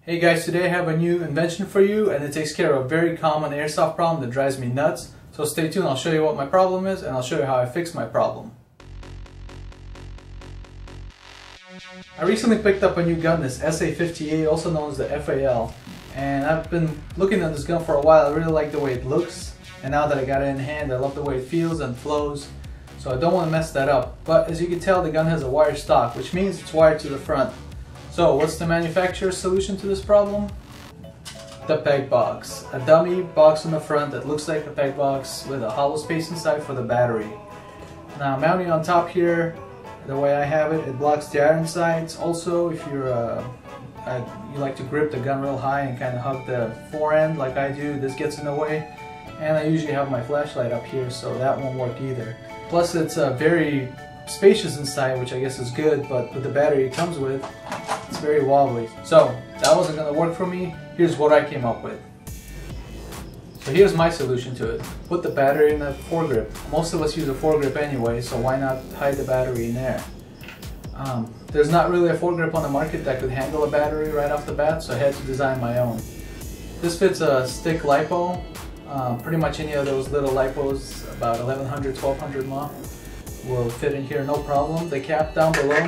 Hey guys, today I have a new invention for you, and it takes care of a very common airsoft problem that drives me nuts. So stay tuned, I'll show you what my problem is and I'll show you how I fix my problem. I recently picked up a new gun, this SA-58, also known as the FAL, and I've been looking at this gun for a while. I really like the way it looks, and now that I got it in hand, I love the way it feels and flows, so I don't want to mess that up. But as you can tell, the gun has a wire stock, which means it's wired to the front. So what's the manufacturer's solution to this problem? The PEQ box. A dummy box on the front that looks like a PEQ box with a hollow space inside for the battery. Now mounting on top here, the way I have it, it blocks the iron sights. Also, if you're you like to grip the gun real high and kind of hug the forend like I do, this gets in the way. And I usually have my flashlight up here, so that won't work either. Plus it's very spacious inside, which I guess is good, but with the battery it comes with, it's very wobbly. So that wasn't going to work for me. Here's what I came up with. So here's my solution to it. Put the battery in the foregrip. Most of us use a foregrip anyway, so why not hide the battery in there? There's not really a foregrip on the market that could handle a battery right off the bat, so I had to design my own. This fits a stick lipo. Pretty much any of those little lipos, about 1100, 1200 mAh, will fit in here no problem. The cap down below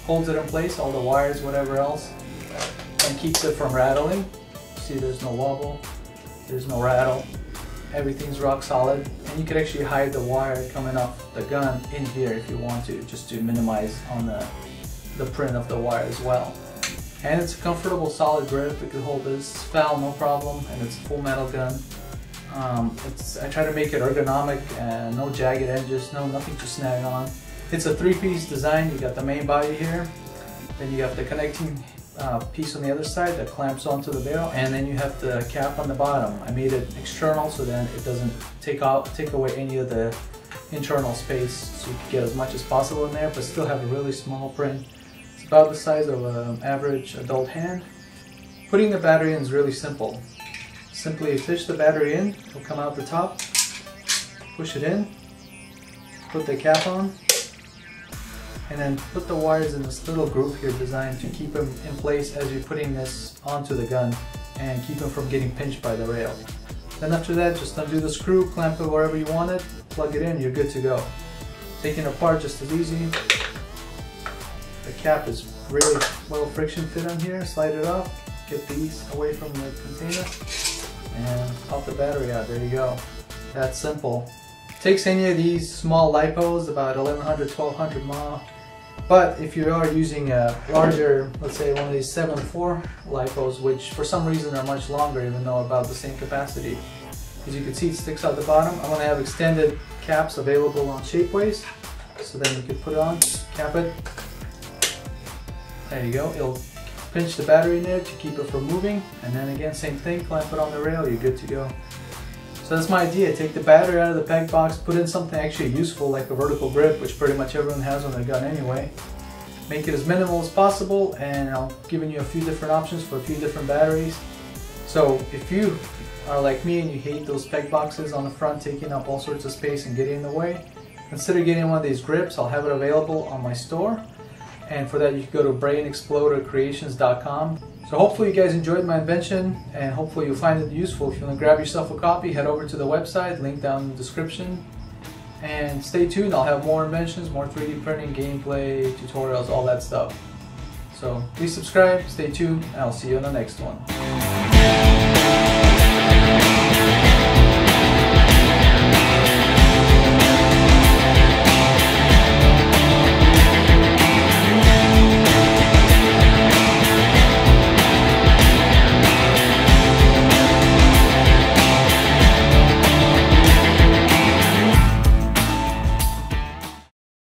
holds it in place, all the wires, whatever else, and keeps it from rattling. See, there's no wobble, there's no rattle, everything's rock solid, and you could actually hide the wire coming off the gun in here if you want to, just to minimize on the print of the wire as well. And it's a comfortable solid grip. It could hold this FAL no problem, and it's a full metal gun. I try to make it ergonomic and no jagged edges, nothing to snag on. It's a three-piece design. You got the main body here, then you got the connecting piece on the other side that clamps onto the barrel, and then you have the cap on the bottom. I made it external so then it doesn't take away any of the internal space, so you can get as much as possible in there but still have a really small print. It's about the size of an average adult hand. Putting the battery in is really simple. Simply fish the battery in, it'll come out the top, push it in, put the cap on, and then put the wires in this little groove here designed to keep them in place as you're putting this onto the gun and keep them from getting pinched by the rail. Then after that, just undo the screw, clamp it wherever you want it, plug it in, you're good to go. Taking it apart just as easy. The cap is really well friction fit on here, slide it off, get these away from the container, and pop the battery out. There you go. That's simple. Takes any of these small lipos, about 1100, 1200 mAh. But if you are using a larger, let's say one of these 7.4 lipos, which for some reason are much longer even though about the same capacity. As you can see, it sticks out the bottom. I'm going to have extended caps available on Shapeways, so then you can put it on, cap it. There you go. It'll pinch the battery in there to keep it from moving, and then again same thing, clamp it on the rail, you're good to go. So that's my idea. Take the battery out of the PEQ box, put in something actually useful like a vertical grip, which pretty much everyone has on their gun anyway. Make it as minimal as possible, and I'll giving you a few different options for a few different batteries. So if you are like me and you hate those PEQ boxes on the front taking up all sorts of space and getting in the way, consider getting one of these grips. I'll have it available on my store. And for that you can go to BrainExploderCreations.com. So hopefully you guys enjoyed my invention, and hopefully you'll find it useful. If you want to grab yourself a copy, head over to the website, link down in the description. And stay tuned, I'll have more inventions, more 3D printing, gameplay, tutorials, all that stuff. So please subscribe, stay tuned, and I'll see you on the next one.